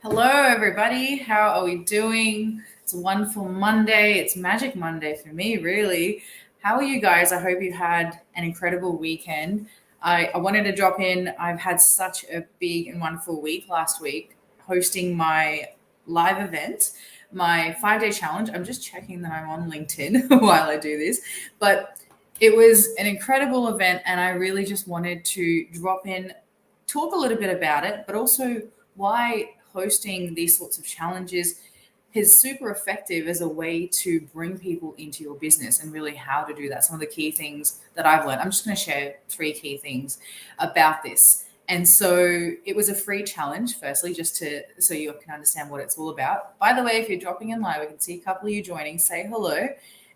Hello, everybody. How are we doing? It's a wonderful Monday. It's Magic Monday for me, really. How are you guys? I hope you had an incredible weekend. I wanted to drop in. I've had such a big and wonderful week last week hosting my live event, my 5 day challenge. I'm just checking that I'm on LinkedIn while I do this, but it was an incredible event, and I really just wanted to drop in, talk a little bit about it, but also why hosting these sorts of challenges is super effective as a way to bring people into your business and really how to do that. Some of the key things that I've learned. I'm just going to share three key things about this. And so it was a free challenge, firstly, just to so you can understand what it's all about. By the way, if you're dropping in live, I can see a couple of you joining. Say hello.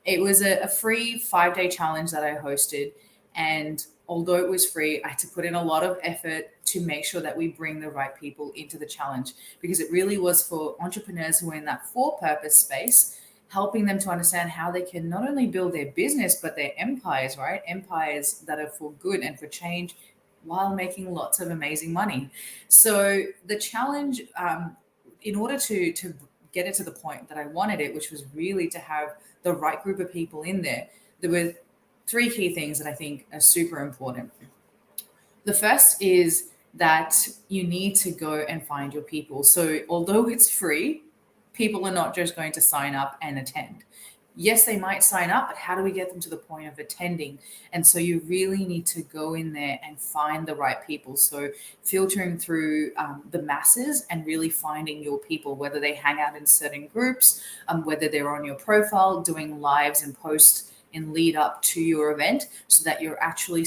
It was a free 5 day challenge that I hosted. And although it was free, I had to put in a lot of effort to make sure that we bring the right people into the challenge, because it really was for entrepreneurs who are in that for purpose space, helping them to understand how they can not only build their business, but their empires, right? Empires that are for good and for change while making lots of amazing money. So the challenge, in order to get it to the point that I wanted it, which was really to have the right group of people in there were three key things that I think are super important. The first is that you need to go and find your people. So, although it's free, people are not just going to sign up and attend. Yes, they might sign up, but how do we get them to the point of attending? And so, you really need to go in there and find the right people. So, filtering through the masses and really finding your people, whether they hang out in certain groups, whether they're on your profile, doing lives and posts in lead up to your event, so that you're actually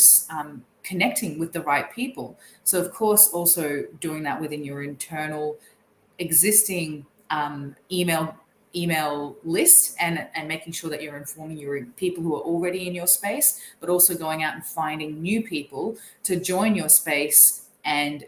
connecting with the right people. So, of course, also doing that within your internal existing email list, and making sure that you're informing your people who are already in your space, but also going out and finding new people to join your space and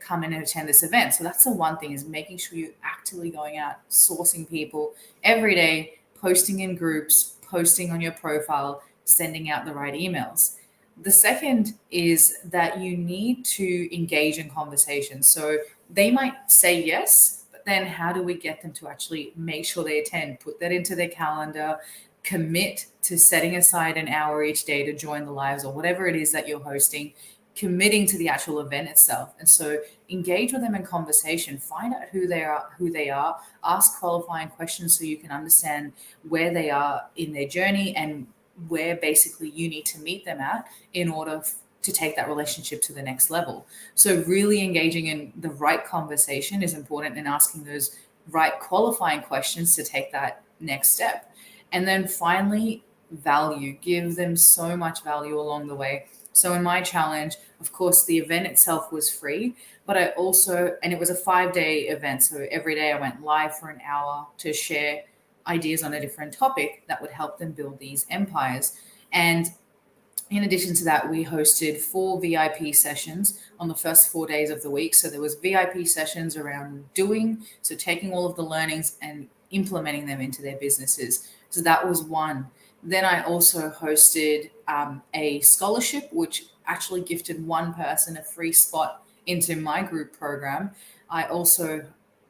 come in and attend this event. So that's the one thing, is making sure you're actively going out sourcing people every day, posting in groups, posting on your profile, sending out the right emails. The second is that you need to engage in conversation. So they might say yes, but then how do we get them to actually make sure they attend, put that into their calendar, commit to setting aside an hour each day to join the lives or whatever it is that you're hosting, committing to the actual event itself. And so engage with them in conversation, find out who they are, ask qualifying questions so you can understand where they are in their journey and where basically you need to meet them at in order to take that relationship to the next level. So really engaging in the right conversation is important, and asking those right qualifying questions to take that next step. And then finally, value. Give them so much value along the way. So in my challenge, of course, the event itself was free, but I also, and it was a 5 day event. So every day I went live for an hour to share ideas on a different topic that would help them build these empires. And in addition to that, we hosted 4 VIP sessions on the first 4 days of the week. So there was VIP sessions around doing, so taking all of the learnings and implementing them into their businesses. So that was one. Then I also hosted a scholarship, which actually gifted one person a free spot into my group program. I also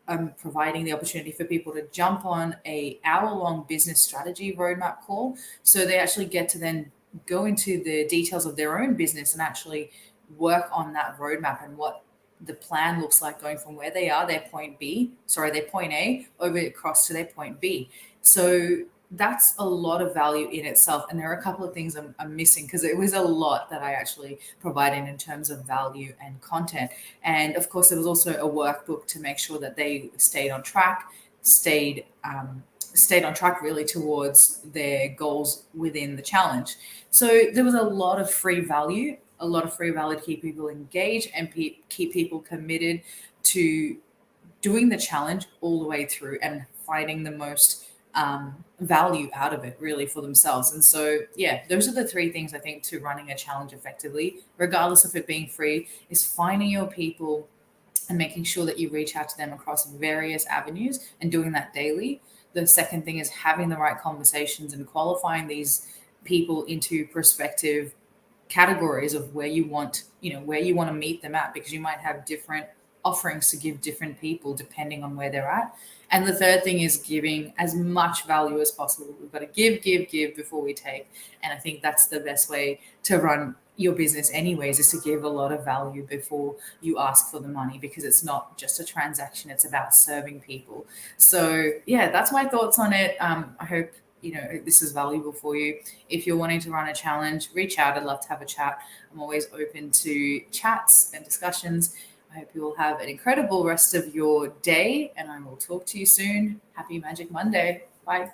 am providing the opportunity for people to jump on a hour-long business strategy roadmap call. So they actually get to then go into the details of their own business and actually work on that roadmap and what the plan looks like, going from where they are, their point A, over across to their point B. So that's a lot of value in itself. And there are a couple of things I'm missing, because it was a lot that I actually provided in terms of value and content. And of course, there was also a workbook to make sure that they stayed on track, stayed on track really towards their goals within the challenge. So there was a lot of free value, to keep people engaged and keep people committed to doing the challenge all the way through and finding the most value out of it really for themselves. And so, yeah, those are the three things I think to running a challenge effectively, regardless of it being free, is finding your people and making sure that you reach out to them across various avenues and doing that daily. The second thing is having the right conversations and qualifying these people into prospective categories of where you want to meet them at, because you might have different offerings to give different people depending on where they're at. And the third thing is giving as much value as possible. We've got to give before we take. And I think that's the best way to run your business anyways, is to give a lot of value before you ask for the money, because it's not just a transaction, it's about serving people. So yeah, that's my thoughts on it. I hope this is valuable for you. If you're wanting to run a challenge, reach out. I'd love to have a chat. I'm always open to chats and discussions. I hope you will have an incredible rest of your day, and I will talk to you soon. Happy Magic Monday. Bye.